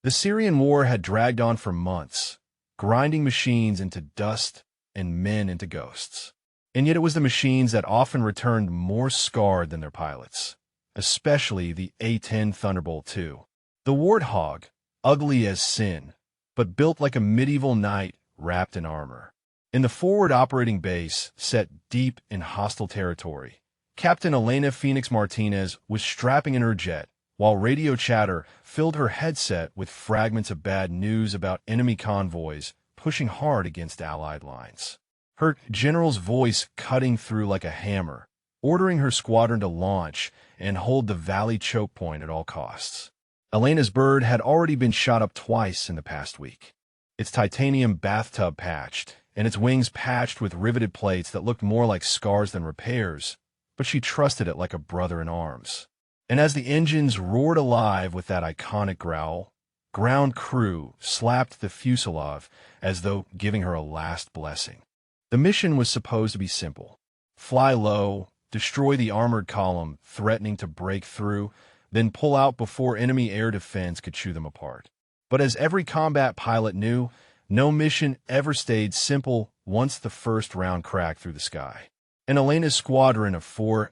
The Syrian war had dragged on for months, grinding machines into dust and men into ghosts. And yet it was the machines that often returned more scarred than their pilots, especially the A-10 Thunderbolt II. The Warthog, ugly as sin, but built like a medieval knight wrapped in armor. In the forward operating base, set deep in hostile territory, Captain Elena Phoenix Martinez was strapping in her jet, while radio chatter filled her headset with fragments of bad news about enemy convoys pushing hard against Allied lines. Her general's voice cutting through like a hammer, ordering her squadron to launch and hold the valley choke point at all costs. Elena's bird had already been shot up twice in the past week, its titanium bathtub patched, and its wings patched with riveted plates that looked more like scars than repairs, but she trusted it like a brother in arms. And as the engines roared alive with that iconic growl, ground crew slapped the fuselage as though giving her a last blessing. The mission was supposed to be simple. Fly low, destroy the armored column threatening to break through, then pull out before enemy air defense could chew them apart. But as every combat pilot knew, no mission ever stayed simple once the first round cracked through the sky. And Elena's squadron of 4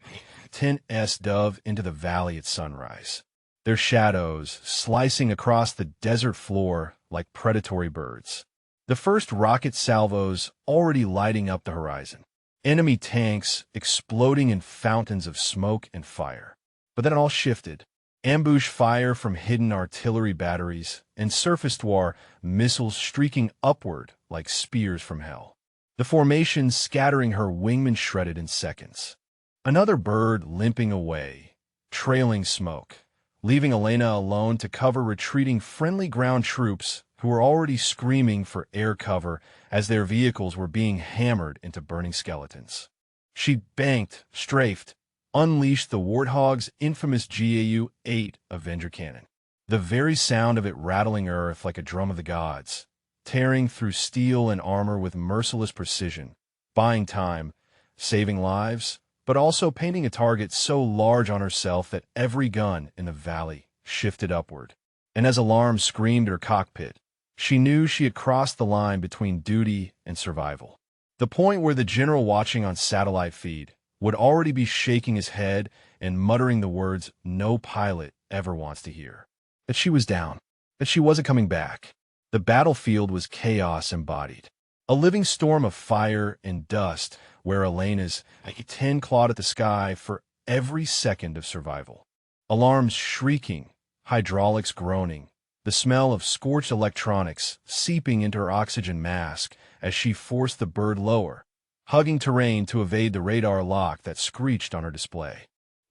A-10s dove into the valley at sunrise, their shadows slicing across the desert floor like predatory birds. The first rocket salvos already lighting up the horizon, enemy tanks exploding in fountains of smoke and fire. But then it all shifted. Ambush fire from hidden artillery batteries and surface war missiles streaking upward like spears from hell. The formation scattering her wingmen shredded in seconds. Another bird limping away, trailing smoke, leaving Elena alone to cover retreating friendly ground troops who were already screaming for air cover as their vehicles were being hammered into burning skeletons. She banked, strafed, unleashed the Warthog's infamous GAU-8 Avenger cannon, the very sound of it rattling earth like a drum of the gods, tearing through steel and armor with merciless precision, buying time, saving lives, but also painting a target so large on herself that every gun in the valley shifted upward. And as alarms screamed her cockpit, she knew she had crossed the line between duty and survival. The point where the general watching on satellite feed would already be shaking his head and muttering the words no pilot ever wants to hear. That she was down, that she wasn't coming back. The battlefield was chaos embodied, a living storm of fire and dust where Elena's A-10 clawed at the sky for every second of survival. Alarms shrieking, hydraulics groaning, the smell of scorched electronics seeping into her oxygen mask as she forced the bird lower, hugging terrain to evade the radar lock that screeched on her display.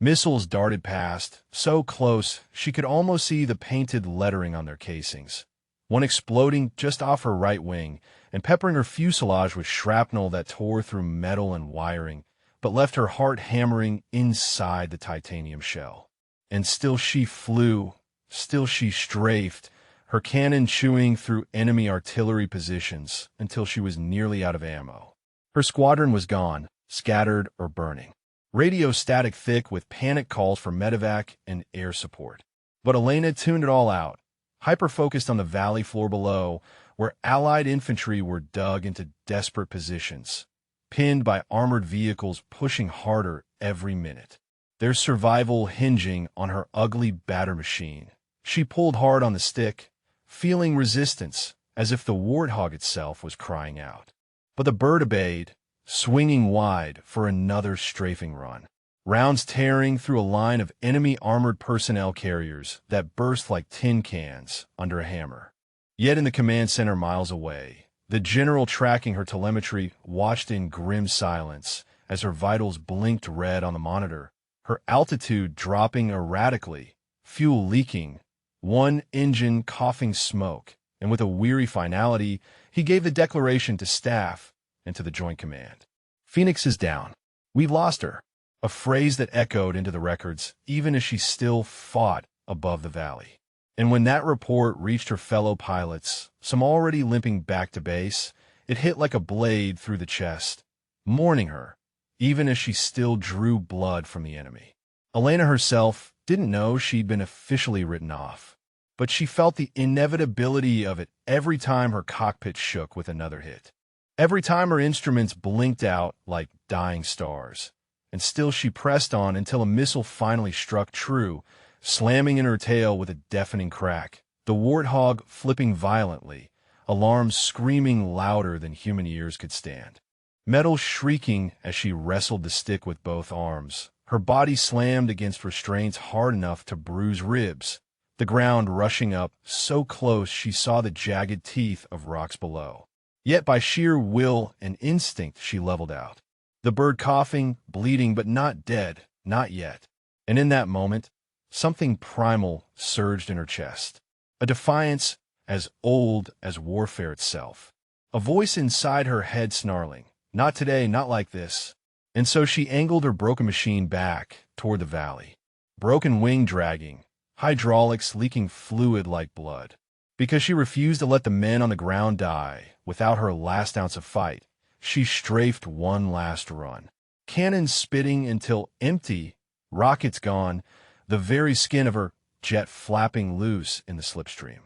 Missiles darted past, so close she could almost see the painted lettering on their casings, one exploding just off her right wing and peppering her fuselage with shrapnel that tore through metal and wiring, but left her heart hammering inside the titanium shell. And still she flew, still she strafed, her cannon chewing through enemy artillery positions until she was nearly out of ammo. Her squadron was gone, scattered or burning. Radio static thick with panic calls for medevac and air support. But Elena tuned it all out, hyper-focused on the valley floor below, where Allied infantry were dug into desperate positions, pinned by armored vehicles pushing harder every minute, their survival hinging on her ugly batter machine. She pulled hard on the stick, feeling resistance, as if the Warthog itself was crying out. But the bird obeyed, swinging wide for another strafing run, rounds tearing through a line of enemy armored personnel carriers that burst like tin cans under a hammer. Yet in the command center miles away, the general tracking her telemetry watched in grim silence as her vitals blinked red on the monitor, her altitude dropping erratically, fuel leaking, one engine coughing smoke, and with a weary finality, he gave the declaration to staff and to the Joint Command. Phoenix is down. We've lost her. A phrase that echoed into the records even as she still fought above the valley. And when that report reached her fellow pilots, some already limping back to base, it hit like a blade through the chest, mourning her, even as she still drew blood from the enemy. Elena herself didn't know she'd been officially written off. but she felt the inevitability of it every time her cockpit shook with another hit. Every time her instruments blinked out like dying stars. And still she pressed on until a missile finally struck true, slamming in her tail with a deafening crack, the warthog flipping violently, alarms screaming louder than human ears could stand. Metal shrieking as she wrestled the stick with both arms, her body slammed against restraints hard enough to bruise ribs, the ground rushing up so close she saw the jagged teeth of rocks below. Yet by sheer will and instinct she leveled out. The bird coughing, bleeding, but not dead, not yet. And in that moment, something primal surged in her chest. A defiance as old as warfare itself. A voice inside her head snarling, "Not today, not like this." And so she angled her broken machine back toward the valley. Broken wing dragging, hydraulics leaking fluid like blood. Because she refused to let the men on the ground die without her last ounce of fight, she strafed one last run. Cannons spitting until empty, rockets gone, the very skin of her jet flapping loose in the slipstream.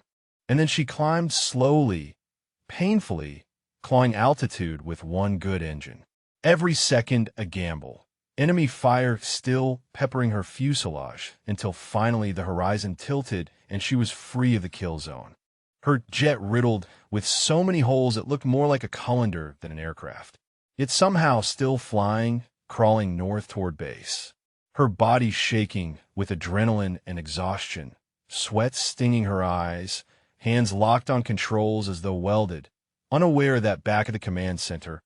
And then she climbed slowly, painfully, clawing altitude with one good engine. Every second a gamble. Enemy fire still peppering her fuselage until finally the horizon tilted and she was free of the kill zone. Her jet riddled with so many holes it looked more like a colander than an aircraft. Yet somehow still flying, crawling north toward base. Her body shaking with adrenaline and exhaustion, sweat stinging her eyes, hands locked on controls as though welded, unaware that back at the command center,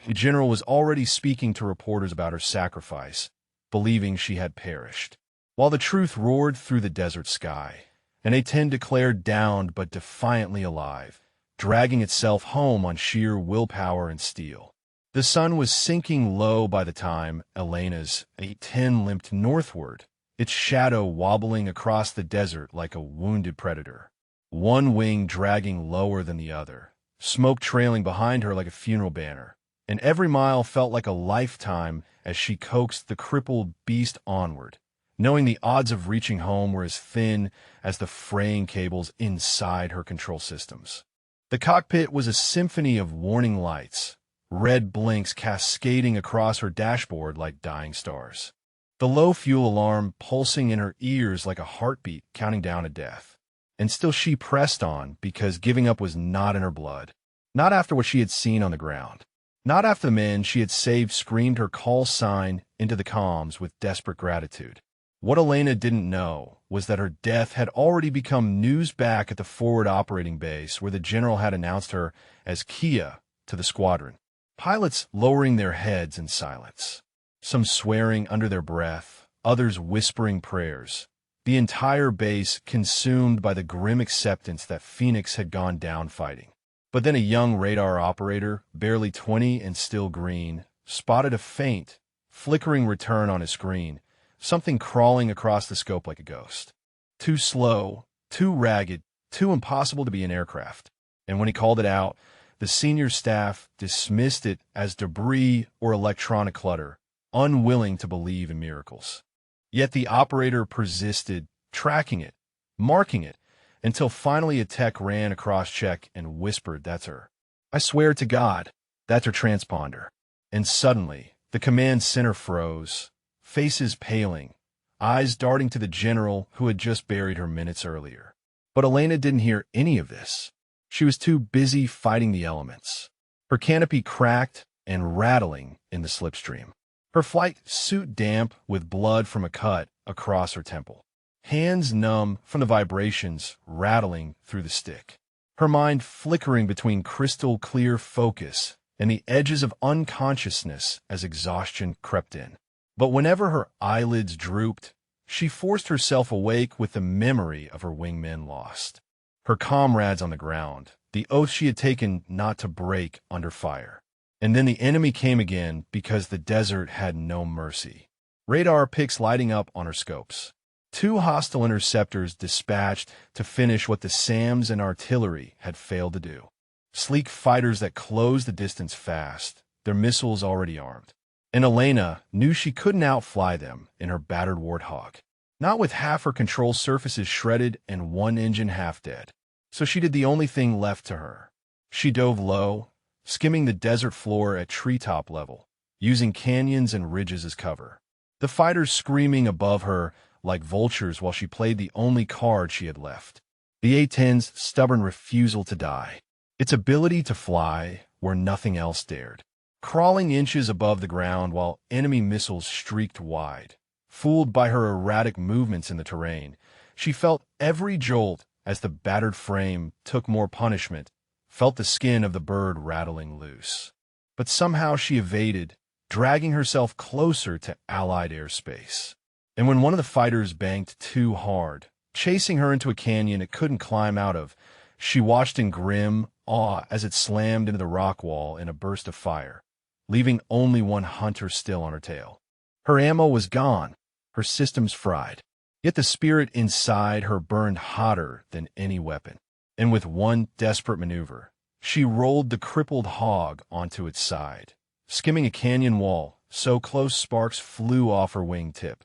the general was already speaking to reporters about her sacrifice, believing she had perished. While the truth roared through the desert sky, an A-10 declared downed but defiantly alive, dragging itself home on sheer willpower and steel. The sun was sinking low by the time Elena's A-10 limped northward, its shadow wobbling across the desert like a wounded predator, one wing dragging lower than the other, smoke trailing behind her like a funeral banner, and every mile felt like a lifetime as she coaxed the crippled beast onward, knowing the odds of reaching home were as thin as the fraying cables inside her control systems. The cockpit was a symphony of warning lights, red blinks cascading across her dashboard like dying stars. The low fuel alarm pulsing in her ears like a heartbeat counting down to death. And still she pressed on because giving up was not in her blood. Not after what she had seen on the ground. Not after the men she had saved screamed her call sign into the comms with desperate gratitude. What Elena didn't know was that her death had already become news back at the forward operating base where the general had announced her as Kia to the squadron. Pilots lowering their heads in silence, some swearing under their breath, others whispering prayers. The entire base consumed by the grim acceptance that Phoenix had gone down fighting. But then a young radar operator, barely 20 and still green, spotted a faint, flickering return on his screen, something crawling across the scope like a ghost. Too slow, too ragged, too impossible to be an aircraft. And when he called it out, the senior staff dismissed it as debris or electronic clutter, unwilling to believe in miracles. Yet the operator persisted, tracking it, marking it, until finally a tech ran across check and whispered, "That's her. I swear to God, that's her transponder." And suddenly, the command center froze, faces paling, eyes darting to the general who had just buried her minutes earlier. But Elena didn't hear any of this. She was too busy fighting the elements. Her canopy cracked and rattling in the slipstream. Her flight suit damp with blood from a cut across her temple. Hands numb from the vibrations rattling through the stick. Her mind flickering between crystal clear focus and the edges of unconsciousness as exhaustion crept in. But whenever her eyelids drooped, she forced herself awake with the memory of her wingmen lost. Her comrades on the ground, the oath she had taken not to break under fire. And then the enemy came again because the desert had no mercy. Radar pics lighting up on her scopes. 2 hostile interceptors dispatched to finish what the SAMs and artillery had failed to do. Sleek fighters that closed the distance fast, their missiles already armed. And Elena knew she couldn't outfly them in her battered warthog. not with half her control surfaces shredded and one engine half dead. So she did the only thing left to her. She dove low, skimming the desert floor at treetop level, using canyons and ridges as cover. The fighters screaming above her like vultures while she played the only card she had left. The A-10's stubborn refusal to die. Its ability to fly where nothing else dared. Crawling inches above the ground while enemy missiles streaked wide. Fooled by her erratic movements in the terrain, she felt every jolt as the battered frame took more punishment, felt the skin of the bird rattling loose. But somehow she evaded, dragging herself closer to Allied airspace. And when one of the fighters banked too hard, chasing her into a canyon it couldn't climb out of, she watched in grim awe as it slammed into the rock wall in a burst of fire, leaving only one hunter still on her tail. Her ammo was gone, her systems fried. Yet the spirit inside her burned hotter than any weapon. And with one desperate maneuver, she rolled the crippled hog onto its side, skimming a canyon wall so close sparks flew off her wingtip,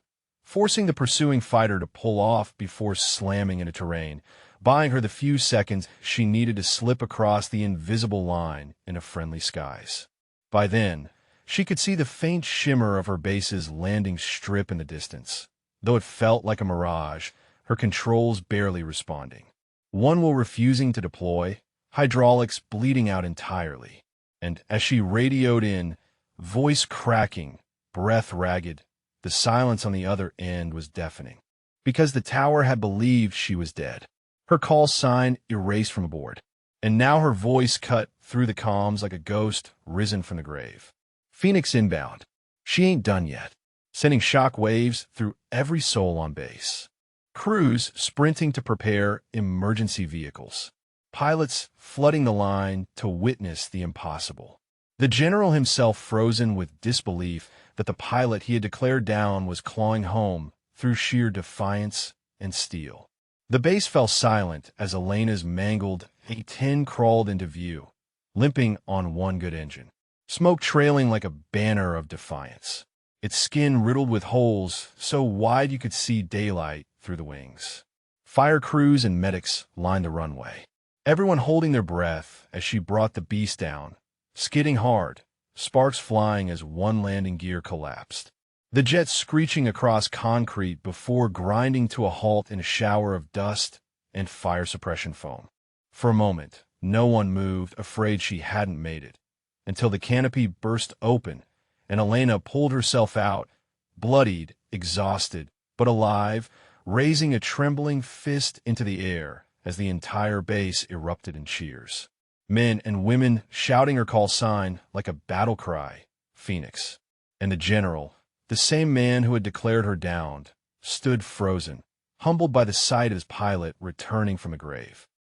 forcing the pursuing fighter to pull off before slamming into terrain, buying her the few seconds she needed to slip across the invisible line in a friendly skies. By then, she could see the faint shimmer of her base's landing strip in the distance, though it felt like a mirage, her controls barely responding. One wheel refusing to deploy, hydraulics bleeding out entirely, and as she radioed in, voice cracking, breath ragged, the silence on the other end was deafening. Because the tower had believed she was dead. Her call sign erased from the board, and now her voice cut through the comms like a ghost risen from the grave. Phoenix inbound. She ain't done yet, sending shock waves through every soul on base. Crews sprinting to prepare emergency vehicles. Pilots flooding the line to witness the impossible. The general himself frozen with disbelief that the pilot he had declared down was clawing home through sheer defiance and steel. The base fell silent as Elena's mangled A-10 crawled into view, limping on one good engine. Smoke trailing like a banner of defiance. Its skin riddled with holes so wide you could see daylight through the wings. Fire crews and medics lined the runway, everyone holding their breath as she brought the beast down, skidding hard, sparks flying as one landing gear collapsed. The jet screeching across concrete before grinding to a halt in a shower of dust and fire suppression foam. For a moment, no one moved, afraid she hadn't made it, until the canopy burst open and Elena pulled herself out, bloodied, exhausted, but alive, raising a trembling fist into the air as the entire base erupted in cheers. Men and women shouting her call sign like a battle cry, Phoenix. And the general, the same man who had declared her downed, stood frozen, humbled by the sight of his pilot returning from the grave.